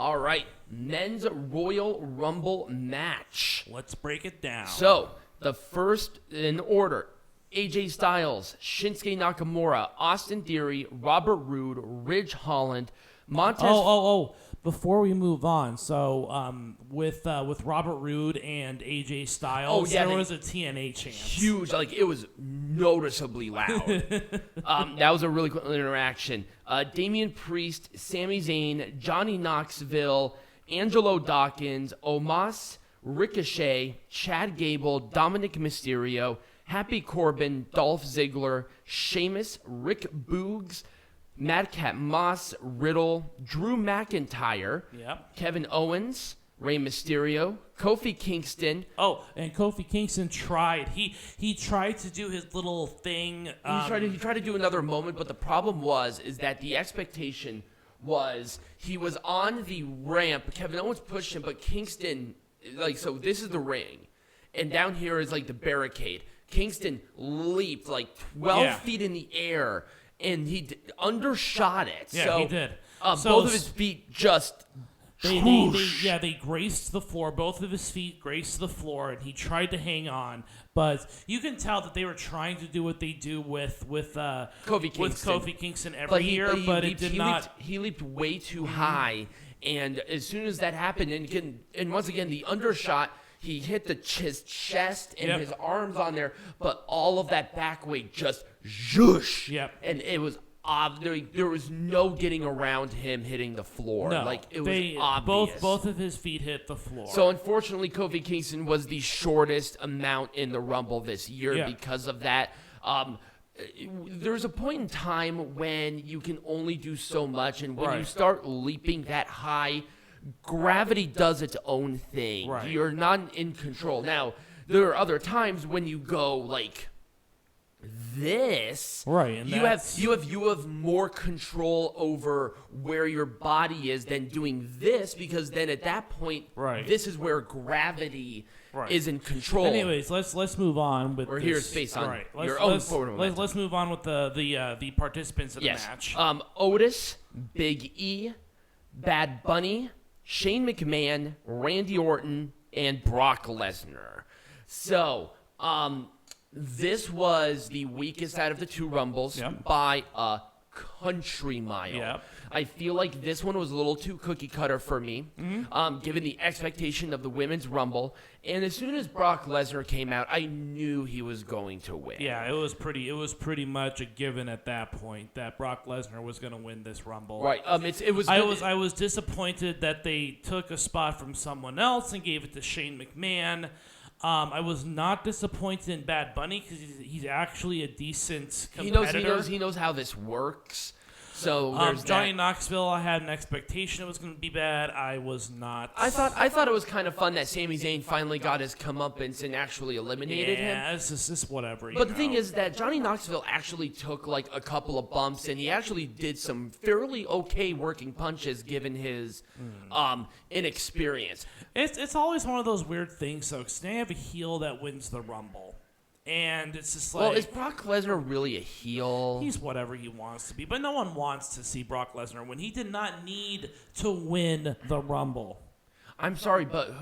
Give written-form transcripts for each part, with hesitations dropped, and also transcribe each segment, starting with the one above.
All right, men's Royal Rumble match. Let's break it down. So, the first in order, AJ Styles, Shinsuke Nakamura, Austin Theory, Robert Roode, Ridge Holland, Montez... Before we move on, so with Robert Roode and AJ Styles, there was a TNA chance. Huge, like it was noticeably loud. That was a really cool interaction. Damian Priest, Sami Zayn, Johnny Knoxville, Angelo Dawkins, Omos, Ricochet, Chad Gable, Dominik Mysterio, Happy Corbin, Dolph Ziggler, Sheamus, Rick Boogs, Madcap Moss, Riddle, Drew McIntyre, Kevin Owens, Rey Mysterio, Kofi Kingston. Oh, and Kofi Kingston tried. He tried to do his little thing. He tried to do another moment, but the problem is that the expectation was he was on the ramp. Kevin Owens pushed him, but Kingston, so this is the ring, and down here is the barricade. Kingston leaped 12 feet in the air. And he undershot it. Yeah, so, he did. Both of his feet just... They graced the floor. Both of his feet graced the floor, and he tried to hang on. But you can tell that they were trying to do what they do with Kofi Kingston every year, but it did not... He leaped way too high, and as soon as that happened, and once again, the undershot... He hit his chest and his arms on there, but all of that back weight just zhoosh. Yep. And it was there was no getting around him hitting the floor. No, it was obvious. Both of his feet hit the floor. So unfortunately, Kofi Kingston was the shortest amount in the Rumble this year because of that. There's a point in time when you can only do so much, and when you start leaping that high, gravity does its own thing. Right. You're not in control. Now, there are other times when you go this. Right. And you have more control over where your body is than doing this, because then at that point, this is where gravity is in control. Anyways, let's move on with. We're here space on your own forward momentum. Let's move on with the participants of the match. Otis, Big E, Bad Bunny, Shane McMahon, Randy Orton, and Brock Lesnar. So, this was the weakest out of the two Rumbles by a country mile. Yep. I feel like this one was a little too cookie cutter for me, given the expectation of the Women's Rumble. And as soon as Brock Lesnar came out, I knew he was going to win. Yeah, it was pretty much a given at that point that Brock Lesnar was going to win this Rumble. Right. I was disappointed that they took a spot from someone else and gave it to Shane McMahon. I was not disappointed in Bad Bunny because he's actually a decent competitor. He knows how this works. So there's Johnny Knoxville, I had an expectation it was going to be bad. I was not. I thought it was kind of fun that Sami Zayn finally got his comeuppance and actually eliminated him. Yeah, it's just whatever. But the thing is that Johnny Knoxville actually took a couple of bumps, and he actually did some fairly okay working punches given his inexperience. It's always one of those weird things, though, because they have a heel that wins the Rumble. And it's just well, is Brock Lesnar really a heel? He's whatever he wants to be, but no one wants to see Brock Lesnar when he did not need to win the Rumble. I'm sorry, but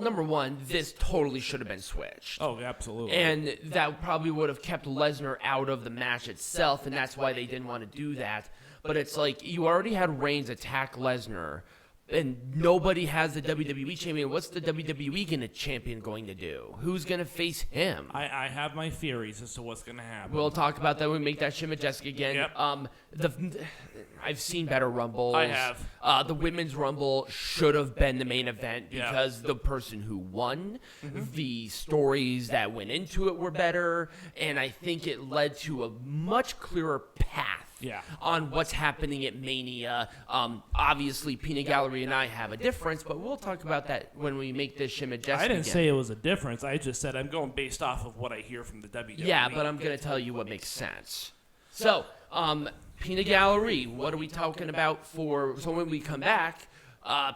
number one, this totally should have been switched. Oh, absolutely. And that probably would have kept Lesnar out of the match itself, and that's why they didn't want to do that. But it's you already had Reigns attack Lesnar, and nobody has the WWE champion. What's the WWE champion going to do? Who's going to face him? I have my theories as to what's going to happen. We'll talk about that when we make that shit majestic again. Yep. I've seen better Rumbles. I have. The Women's Rumble should have been the main event because the person who won, the stories that went into it were better, and I think it led to a much clearer path. On what's happening at Mania. Obviously, Peanut Gallery and I have a difference, but we'll talk about that when we make this shit majestic. I didn't say it was a difference. I just said I'm going based off of what I hear from the WWE. Yeah, but I'm going to tell you what makes sense. So, Peanut Gallery, what are we talking about so when we come back,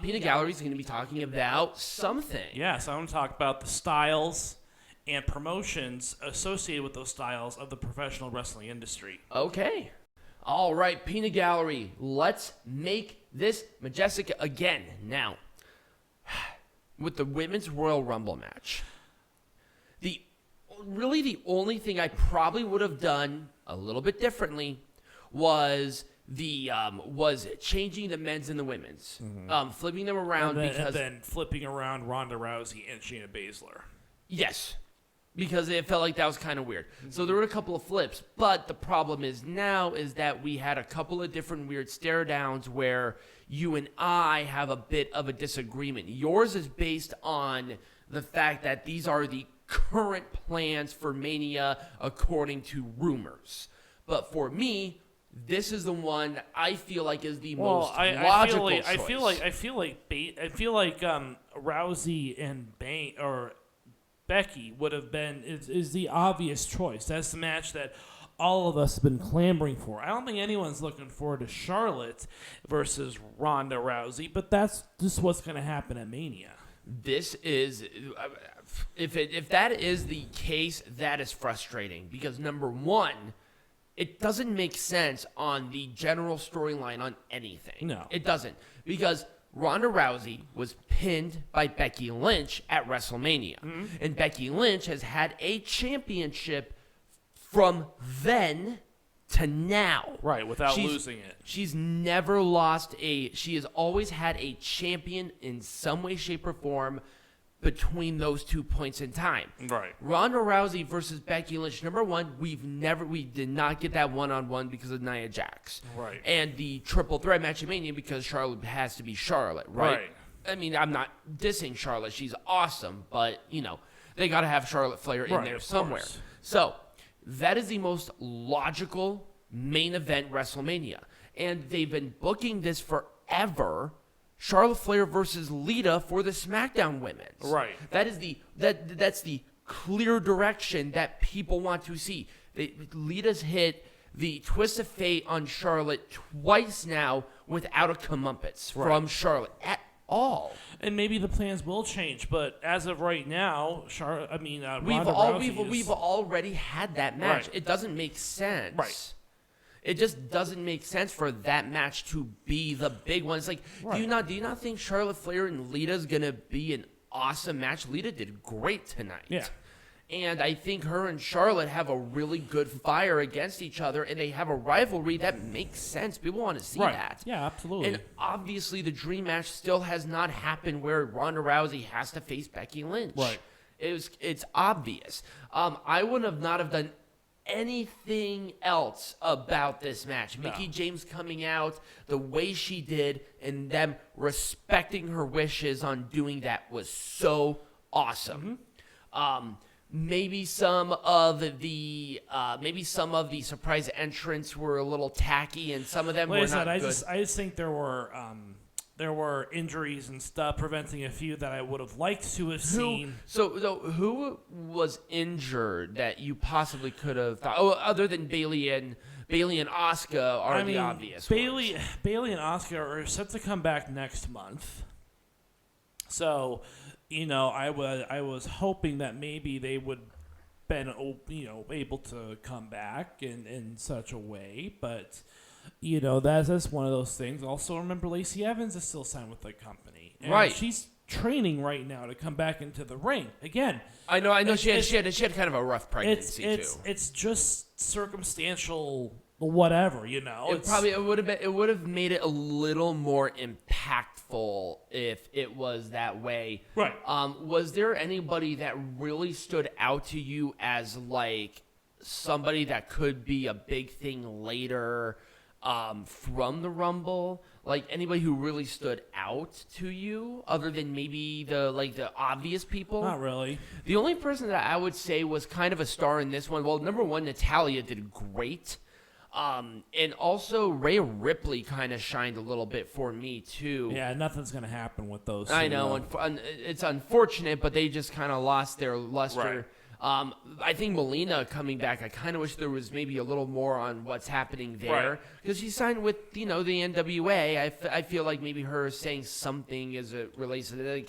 Peanut Gallery is going to be talking about something. Yeah, so I'm going to talk about the styles and promotions associated with those styles of the professional wrestling industry. Okay. All right, Peanut Gallery, let's make this majestic again. Now, with the Women's Royal Rumble match, the only thing I probably would have done a little bit differently was changing the men's and the women's, flipping them around, and then flipping around Ronda Rousey and Shayna Baszler. Yes, because it felt like that was kind of weird. So there were a couple of flips, but the problem is that we had a couple of different weird stare downs where you and I have a bit of a disagreement. Yours is based on the fact that these are the current plans for Mania according to rumors. But for me, this is the one I feel like is the most logical choice. I feel like Rousey and Becky would have been is the obvious choice. That's the match that all of us have been clamoring for. I don't think anyone's looking forward to Charlotte versus Ronda Rousey, but that's just what's going to happen at Mania. This is, if that is the case, that is frustrating because number one, it doesn't make sense on the general storyline on anything. No, it doesn't, because Ronda Rousey was pinned by Becky Lynch at WrestleMania. And Becky Lynch has had a championship from then to now. Right, without losing it. She's never lost she has always had a champion in some way, shape, or form between those 2 points in time. Right. Ronda Rousey versus Becky Lynch. Number one, we did not get that one-on-one because of Nia Jax. Right. And the triple threat match at Mania because Charlotte has to be Charlotte, right? I mean, I'm not dissing Charlotte. She's awesome, but, they got to have Charlotte Flair in there somewhere. So, that is the most logical main event WrestleMania. And they've been booking this forever. Charlotte Flair versus Lita for the SmackDown Women's. Right. That's the clear direction that people want to see. Lita's hit the twist of fate on Charlotte twice now without a comeuppance from Charlotte at all. And maybe the plans will change, but as of right now, we've already had that match. Right. It doesn't make sense. Right. It just doesn't make sense for that match to be the big one. It's like, do you not think Charlotte Flair and Lita's gonna be an awesome match? Lita did great tonight. Yeah. And I think her and Charlotte have a really good fire against each other, and they have a rivalry that makes sense. People want to see that. Yeah, absolutely. And obviously, the dream match still has not happened where Ronda Rousey has to face Becky Lynch. Right. It's obvious. I would not have done anything else about this match. No. Mickie James coming out the way she did and them respecting her wishes on doing that was so awesome. Maybe some of the surprise entrants were a little tacky, and some of them were not good. I just think there were injuries and stuff preventing a few that I would have liked to have seen. So who was injured that you possibly could have thought? Oh, other than Bayley and Asuka are the obvious Bayley ones. and Asuka are set to come back next month. So, I was hoping that maybe they would been able to come back in such a way, but that's one of those things. Also, remember Lacey Evans is still signed with the company, and right? She's training right now to come back into the ring again. I know. She had kind of a rough pregnancy too. It's just circumstantial. Whatever, It would have made it a little more impactful if it was that way. Right. Was there anybody that really stood out to you as like somebody that could be a big thing later from the Rumble? Like anybody who really stood out to you other than maybe the obvious people? Not really. The only person that I would say was kind of a star in this one, well, number one, Natalya did great. And also Rhea Ripley kind of shined a little bit for me too. Yeah, nothing's gonna happen with those. I know, it's unfortunate, but they just kind of lost their luster. Right. I think Melina coming back, I kind of wish there was maybe a little more on what's happening there because she signed with the NWA. I feel like maybe her saying something as it relates to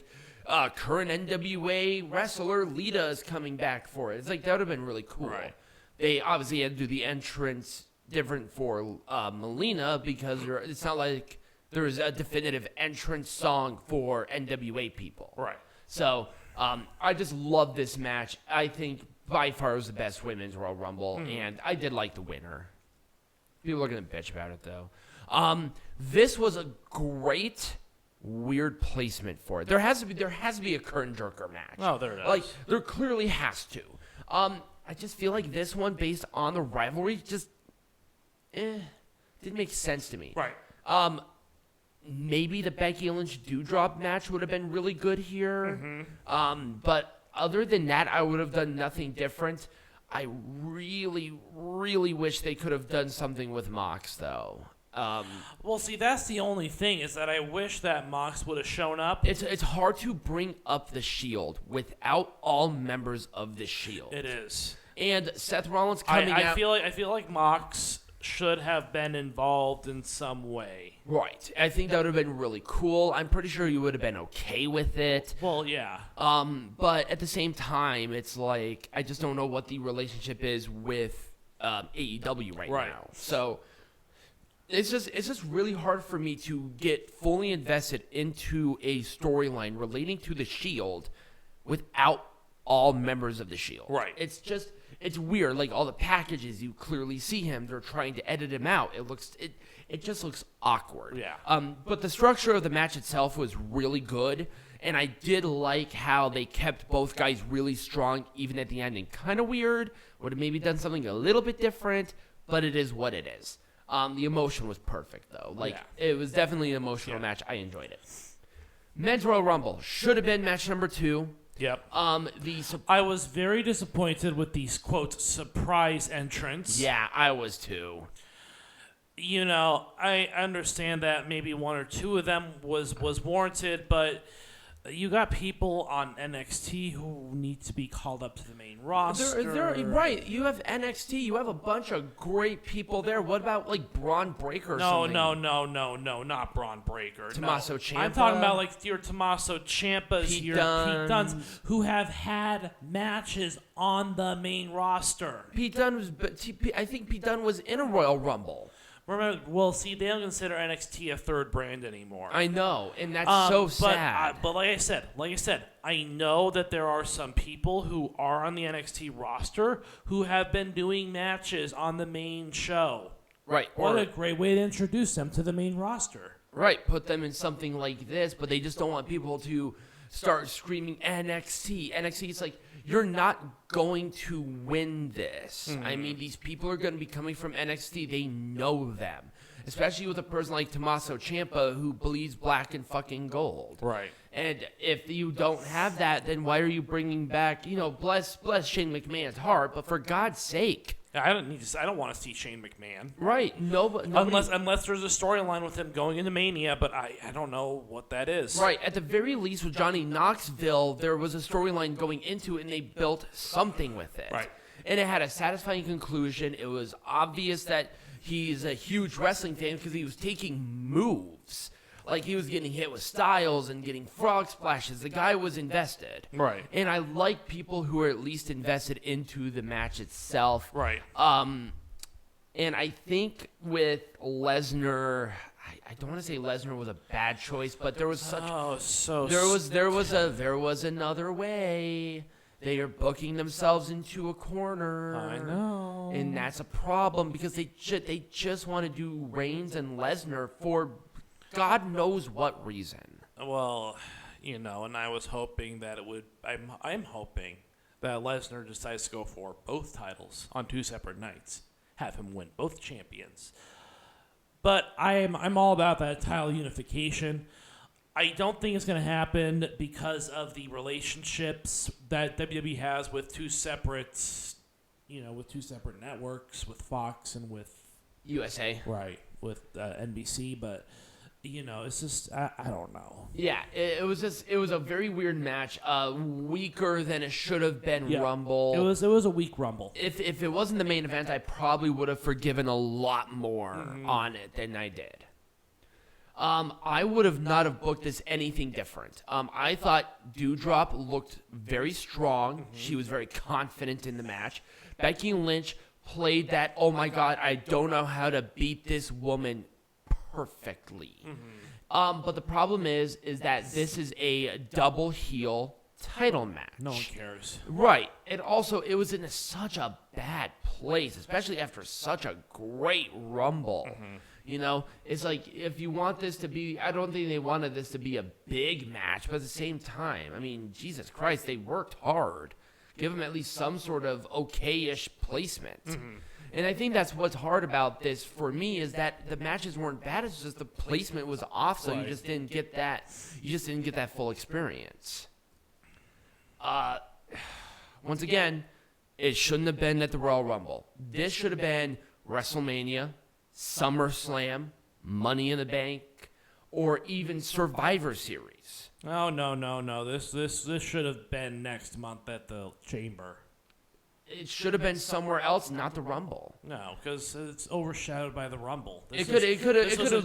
current NWA wrestler Lita is coming back for it. It's like that would have been really cool. Right. They obviously had to do the entrance different for Melina because it's not like there's a definitive entrance song for NWA people. Right. So I just love this match. I think by far it was the best women's Royal Rumble, and I did like the winner. People are going to bitch about it, though. This was a great, weird placement for it. There has to be a curtain jerker match. Oh, there it is. Like, there clearly has to. I just feel like this one, based on the rivalry, just didn't make sense to me. Right. Maybe the Becky Lynch Doudrop match would have been really good here. But other than that, I would have done nothing different. I really, really wish they could have done something with Mox, though. Well, see, that's the only thing, is that I wish that Mox would have shown up. It's hard to bring up the Shield without all members of the Shield. It is. And Seth Rollins coming out. I feel like Mox should have been involved in some way. Right. I think that would have been really cool. I'm pretty sure you would have been okay with it. Well, yeah. But at the same time, it's like I just don't know what the relationship is with AEW right now. So it's just really hard for me to get fully invested into a storyline relating to the Shield without all members of the Shield. Right. It's weird. Like, all the packages, you clearly see him. They're trying to edit him out. It just looks awkward. Yeah. But the structure of the match itself was really good, and I did like how they kept both guys really strong, even at the ending. Kind of weird. Would have maybe done something a little bit different, but it is what it is. The emotion was perfect, though. It was definitely an emotional match. I enjoyed it. Men's Royal Rumble should have been match number 2. Yep. I was very disappointed with these, quote, surprise entrants. Yeah, I was too. You know, I understand that maybe one or two of them was warranted, but you got people on NXT who need to be called up to the main roster. Right. You have NXT. You have a bunch of great people there. What about, like, Braun Breaker or something? No, not Braun Breaker. Tommaso Ciampa. I'm talking about, like, your Tommaso Ciampas, your Pete Dunnes, who have had matches on the main roster. I think Pete Dunne was in a Royal Rumble. Remember, well, see, they don't consider NXT a third brand anymore. I know, and that's so sad. But like I said, I know that there are some people who are on the NXT roster who have been doing matches on the main show. Right. What a great way to introduce them to the main roster. Right, put them in something like this, but they just don't want people to start screaming NXT. NXT, it's like, you're not going to win this. I mean, these people are going to be coming from NXT. They know them. Especially with a person like Tommaso Ciampa who bleeds black and fucking gold. Right. And if you don't have that, then why are you bringing back, bless Shane McMahon's heart, but for God's sake. I don't want to see Shane McMahon. Right. Unless there's a storyline with him going into Mania, but I don't know what that is. Right. At the very least with Johnny Knoxville, there was a storyline going into it, and they built something with it. Right. And it had a satisfying conclusion. It was obvious that he's a huge wrestling fan because he was taking moves. Like, he was getting hit with Styles and getting frog splashes. The guy was invested. Right. And I like people who are at least invested into the match itself. Right. And I think with Lesnar, I don't want to say Lesnar was a bad choice, but there was such... There was another way. They are booking themselves into a corner. I know. And that's a problem because they just want to do Reigns and Lesnar for... God knows what reason. Well, and I was hoping that it would. I'm hoping that Lesnar decides to go for both titles on 2 separate nights, have him win both champions. But I'm all about that title unification. I don't think it's going to happen because of the relationships that WWE has with two separate networks, with Fox and with USA. Right, with NBC, but. It's just I don't know. Yeah, it was a very weird match. Weaker than it should have been. Yeah. Rumble. It was a weak Rumble. If it wasn't the main event, I probably would have forgiven a lot more on it than I did. I would have not have booked this anything different. I thought Doudrop looked very strong. She was very confident in the match. Becky Lynch played that, oh my God, I don't know how to beat this woman perfectly. But the problem is that this is a double heel title match. No one cares. Right. And also, it was in such a bad place, especially after such a great Rumble. You know, it's like, if you want this to be, I don't think they wanted this to be a big match, but at the same time, I mean, Jesus Christ, they worked hard. Give them at least some sort of okay-ish placement. And I think that's what's hard about this for me, is that the matches weren't bad, it's just the placement was off, so you just didn't get that, full experience. Once again, it shouldn't have been at the Royal Rumble. This should have been WrestleMania, SummerSlam, Money in the Bank, or even Survivor Series. Oh, no. This should have been next month at the Chamber. It should have been somewhere else, not the Rumble. No, because it's overshadowed by the Rumble. It could have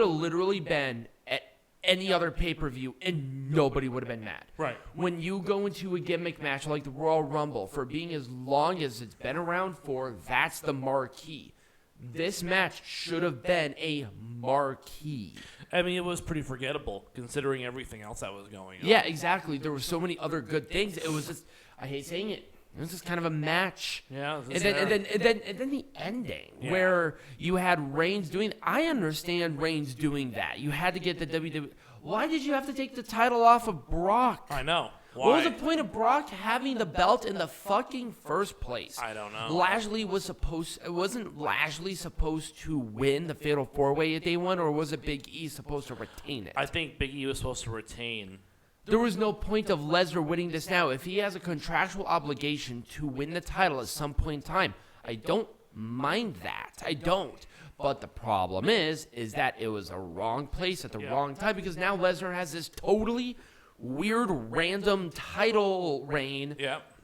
literally been at any other pay-per-view, and nobody would have been mad. Right. When you go into a gimmick match like the Royal Rumble, for being as long as it's been around for, that's the marquee. This match should have been a marquee. I mean, it was pretty forgettable considering everything else that was going on. Yeah, exactly. There were so many other good things. It was just, I hate saying it, it was just kind of a match. Yeah. And then the ending where you had Reigns doing. I understand Reigns doing that. You had to get the WWE. Why did you have to take the title off of Brock? I know. Why? What was the point of Brock having the belt in the fucking first place? I don't know. Wasn't Lashley supposed to win the Fatal 4-Way at Day 1, or was it Big E supposed to retain it? I think Big E was supposed to retain. There was no point of Lesnar winning this now. If he has a contractual obligation to win the title at some point in time, I don't mind that. I don't. But the problem is that it was a wrong place at the wrong time, because now Lesnar has this totally weird, random title reign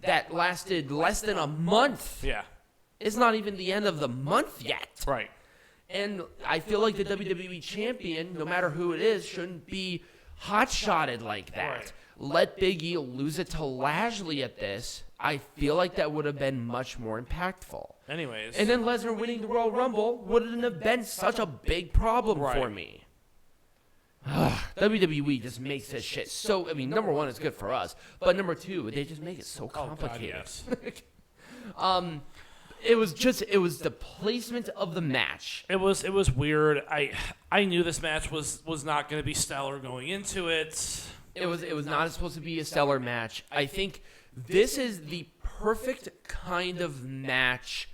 that lasted less than a month. Yeah. It's not even the end of the month yet. Right. And I feel like the WWE champion, no matter who it is, shouldn't be hot-shotted like that. Right. Let Big E lose it to Lashley at this. I feel like that would have been much more impactful. Anyways. And then Lesnar winning the Royal Rumble wouldn't have been such a big problem for me. WWE just makes this shit so, I mean, number one, it's good for us, but number two, they just make it so complicated. Oh, God, yes. It was the placement of the match. It was weird. I knew this match was not going to be stellar going into it. It was not supposed to be a stellar match. I think this is the perfect kind of match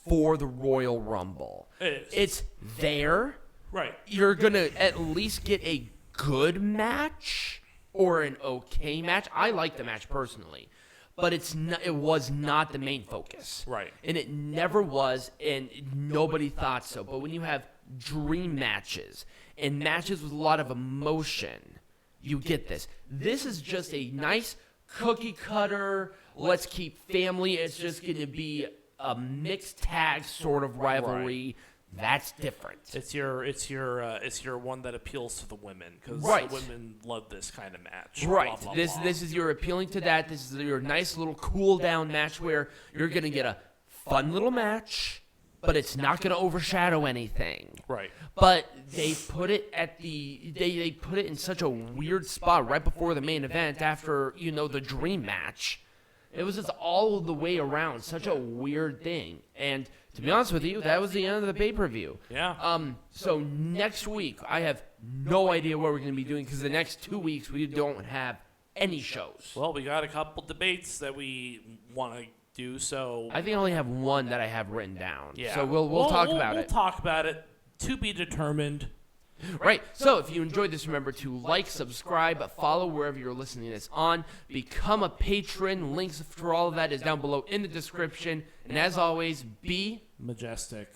for the Royal Rumble. It is. It's there. Right. You're going to at least get a good match or an okay match. I like the match personally, but it was not the main focus. Right. And it never was, and nobody thought so. But when you have dream matches and matches with a lot of emotion, you get this. This is just a nice cookie cutter, let's keep family. It's just going to be a mixed tag sort of rivalry. Right. That's different. It's your one that appeals to the women, because the women love this kind of match. Right. Blah, blah, this is your appealing to that. This is your nice little cool down match where you're gonna get a fun little match, but it's not gonna overshadow anything. Right. But they put it at they put it in such a weird spot right before the main event after the dream match. It was just all the way around such a weird thing. And to be honest with you, that was the end of the pay-per-view. Yeah. So next week, I have no idea what we're going to be doing, because the next 2 weeks we don't have any shows. Well, we got a couple debates that we want to do, so I think I only have one that I have written down. Yeah. So we'll talk about it. We'll talk about it. To be determined. Right. So if you enjoyed this, remember to like, subscribe, follow wherever you're listening to this on, become a patron. Links for all of that is down below in the description. And as always, be majestic.